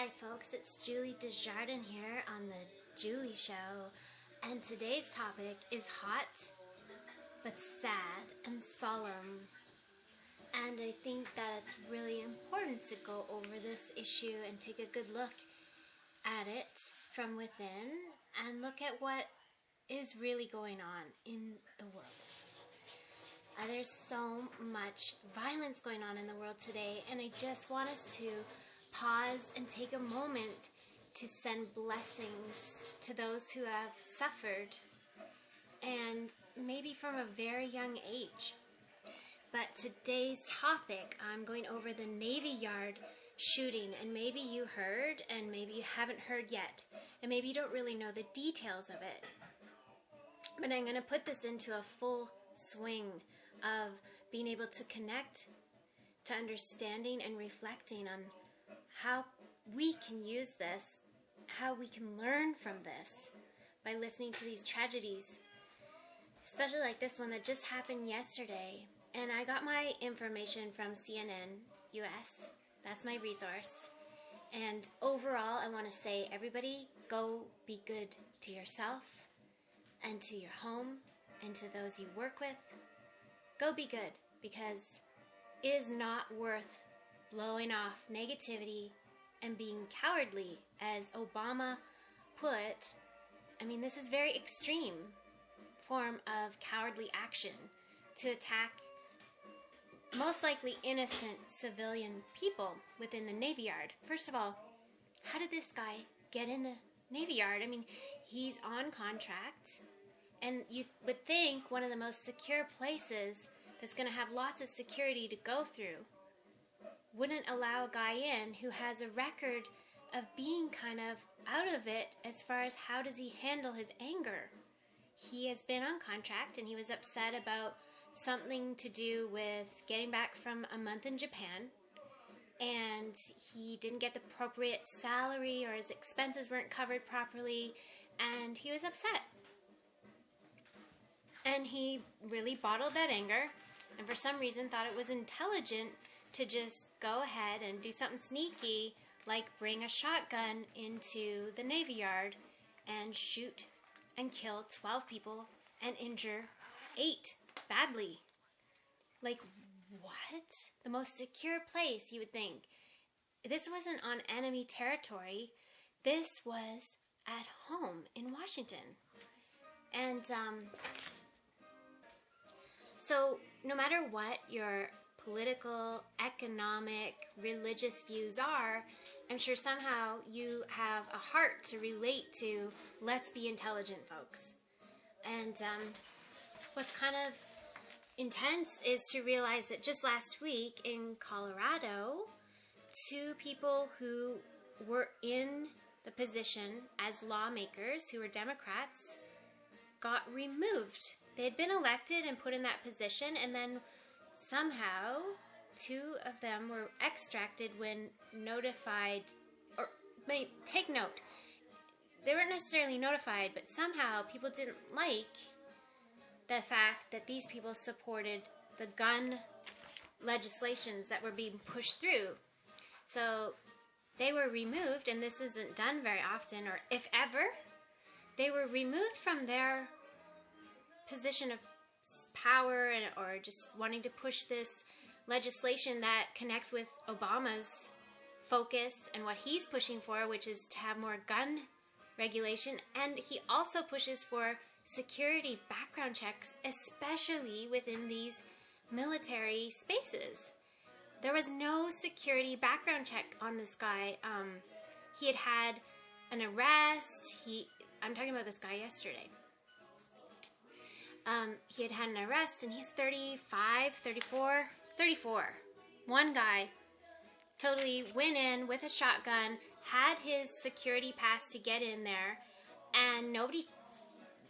Hi folks, it's Julie Desjardins here on the Julie Show, and today's topic is hot but sad and solemn. And I think that it's really important to go over this issue and take a good look at it from within and look at what is really going on in the world. There's so much violence going on in the world today, and I just want us to pause and take a moment to send blessings to those who have suffered, and maybe from a very young age. But today's topic, I'm going over the Navy Yard shooting, and maybe you heard and maybe you haven't heard yet, and maybe you don't really know the details of it. But I'm going to put this into a full swing of being able to connect to understanding and reflecting on how we can use this, how we can learn from this by listening to these tragedies, especially like this one that just happened yesterday. And I got my information from CNN US. That's my resource. And overall, I want to say, everybody, go be good to yourself and to your home and to those you work with. Go be good, because it is not worth blowing off negativity and being cowardly, as Obama put. I mean, this is very extreme form of cowardly action to attack most likely innocent civilian people within the Navy Yard. First of all, how did this guy get in the Navy Yard? I mean, he's on contract, and you would think one of the most secure places that's going to have lots of security to go through wouldn't allow a guy in who has a record of being kind of out of it as far as how does he handle his anger. He has been on contract, and he was upset about something to do with getting back from a month in Japan, and he didn't get the appropriate salary, or his expenses weren't covered properly, and he was upset. And he really bottled that anger, and for some reason thought it was intelligent to just go ahead and do something sneaky, like bring a shotgun into the Navy Yard and shoot and kill 12 people and injure 8 badly. Like, what? The most secure place, you would think. This wasn't on enemy territory. This was at home in Washington. And so no matter what your political, economic, religious views are, I'm sure somehow you have a heart to relate to let's be intelligent, folks. And what's kind of intense is to realize that just last week in Colorado, 2 people who were in the position as lawmakers, who were Democrats, got removed. They had been elected and put in that position, and then somehow 2 of them were extracted when notified, or take note, they weren't necessarily notified, but somehow people didn't like the fact that these people supported the gun legislations that were being pushed through. So they were removed, and this isn't done very often, or if ever. They were removed from their position of power, or just wanting to push this legislation that connects with Obama's focus and what he's pushing for, which is to have more gun regulation. And he also pushes for security background checks, especially within these military spaces. There was no security background check on this guy. He had had an arrest. I'm talking about this guy yesterday. He had had an arrest, and he's 34. One guy totally went in with a shotgun, had his security pass to get in there, and nobody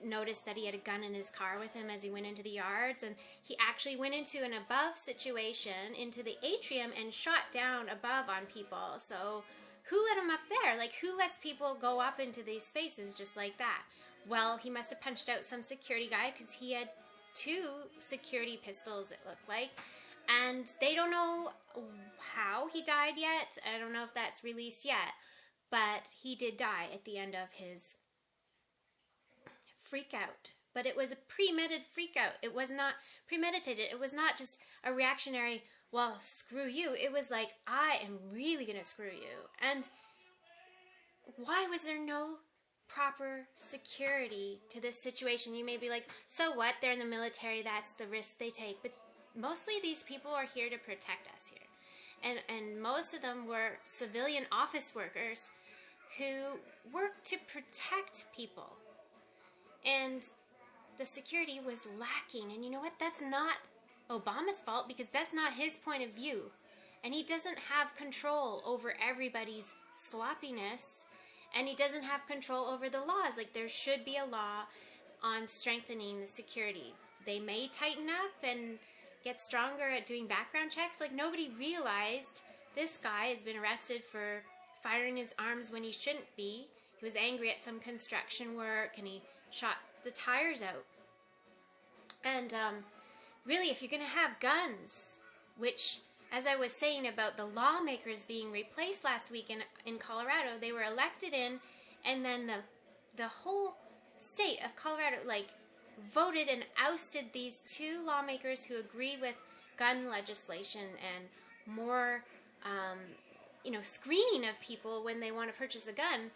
noticed that he had a gun in his car with him as he went into the yards. And he actually went into an above situation, into the atrium, and shot down above on people. So who let him up there? Like, who lets people go up into these spaces just like that? Well, he must have punched out some security guy, because he had 2 security pistols, it looked like. And they don't know how he died yet. I don't know if that's released yet. but he did die at the end of his freak out. But it was a premeditated freak out. It was not premeditated. It was not just a reactionary, well, screw you. It was like, I am really going to screw you. And why was there no proper security to this situation? You may be like, so what? They're in the military. That's the risk they take. But mostly these people are here to protect us here. And most of them were civilian office workers who work to protect people. And the security was lacking. And you know what? That's not Obama's fault, because that's not his point of view. And he doesn't have control over everybody's sloppiness. And he doesn't have control over the laws. Like, there should be a law on strengthening the security. They may tighten up and get stronger at doing background checks. Like, nobody realized this guy has been arrested for firing his arms when he shouldn't be. He was angry at some construction work and he shot the tires out. And really, if you're going to have guns, which, as I was saying about the lawmakers being replaced last week in Colorado, they were elected in, and then the whole state of Colorado, like, voted and ousted these two lawmakers who agree with gun legislation and more, screening of people when they want to purchase a gun,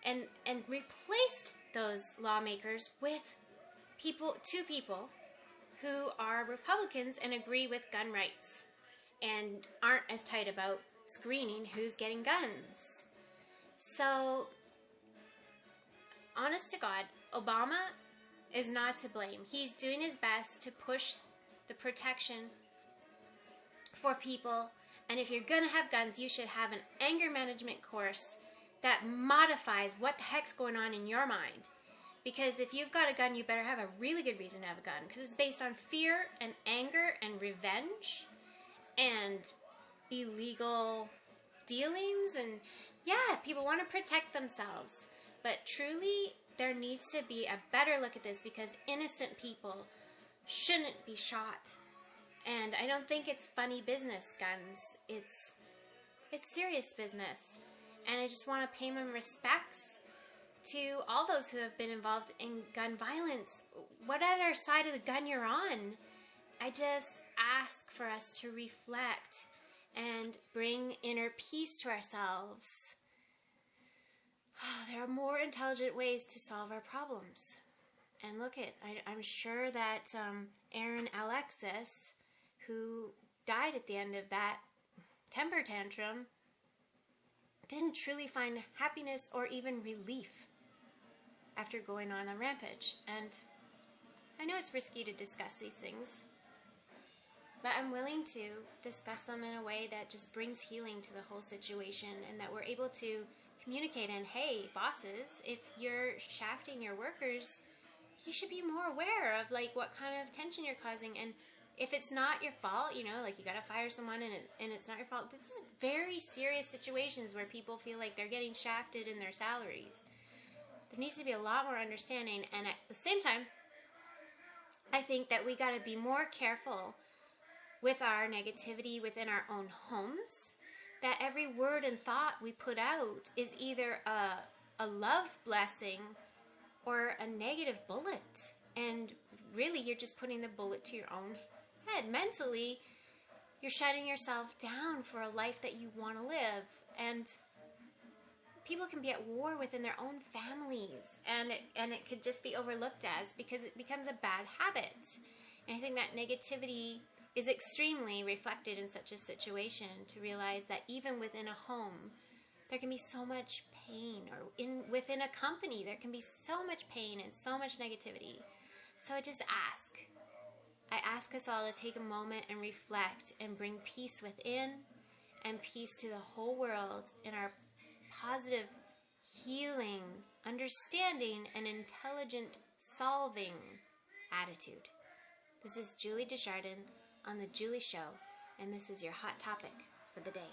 and replaced those lawmakers with two people who are Republicans and agree with gun rights and aren't as tight about screening who's getting guns. So, honest to God, Obama is not to blame. He's doing his best to push the protection for people. And if you're going to have guns, you should have an anger management course that modifies what the heck's going on in your mind. Because if you've got a gun, you better have a really good reason to have a gun. Because it's based on fear and anger and revenge and illegal dealings. And yeah, people want to protect themselves. But truly, there needs to be a better look at this, because innocent people shouldn't be shot. And I don't think it's funny business, guns. It's serious business. And I just want to pay my respects to all those who have been involved in gun violence. Whatever side of the gun you're on, I just ask for us to reflect and bring inner peace to ourselves. There are more intelligent ways to solve our problems. And look I'm sure that Aaron Alexis, who died at the end of that temper tantrum, didn't truly find happiness or even relief after going on a rampage. And I know it's risky to discuss these things, but I'm willing to discuss them in a way that just brings healing to the whole situation, and that we're able to communicate. And hey, bosses, if you're shafting your workers, you should be more aware of like what kind of tension you're causing. And if it's not your fault, like you gotta fire someone and it's not your fault. This is very serious situations where people feel like they're getting shafted in their salaries. There needs to be a lot more understanding, and at the same time, I think that we gotta be more careful with our negativity within our own homes. That every word and thought we put out is either a love blessing or a negative bullet. And really, you're just putting the bullet to your own head. Mentally, you're shutting yourself down for a life that you want to live. And people can be at war within their own families, and it could just be overlooked as, because it becomes a bad habit. And I think that negativity is extremely reflected in such a situation, to realize that even within a home, there can be so much pain, or within a company, there can be so much pain and so much negativity. So I ask us all to take a moment and reflect and bring peace within and peace to the whole world in our positive, healing, understanding, and intelligent solving attitude. This is Julie Desjardins on The Julie Show, and this is your hot topic for the day.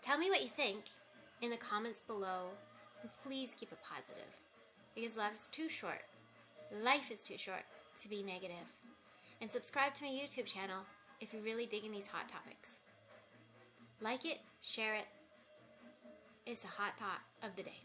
Tell me what you think in the comments below, and please keep it positive, because life's too short. Life is too short to be negative. And subscribe to my YouTube channel if you're really digging these hot topics. Like it, share it, is a hot thought of the day.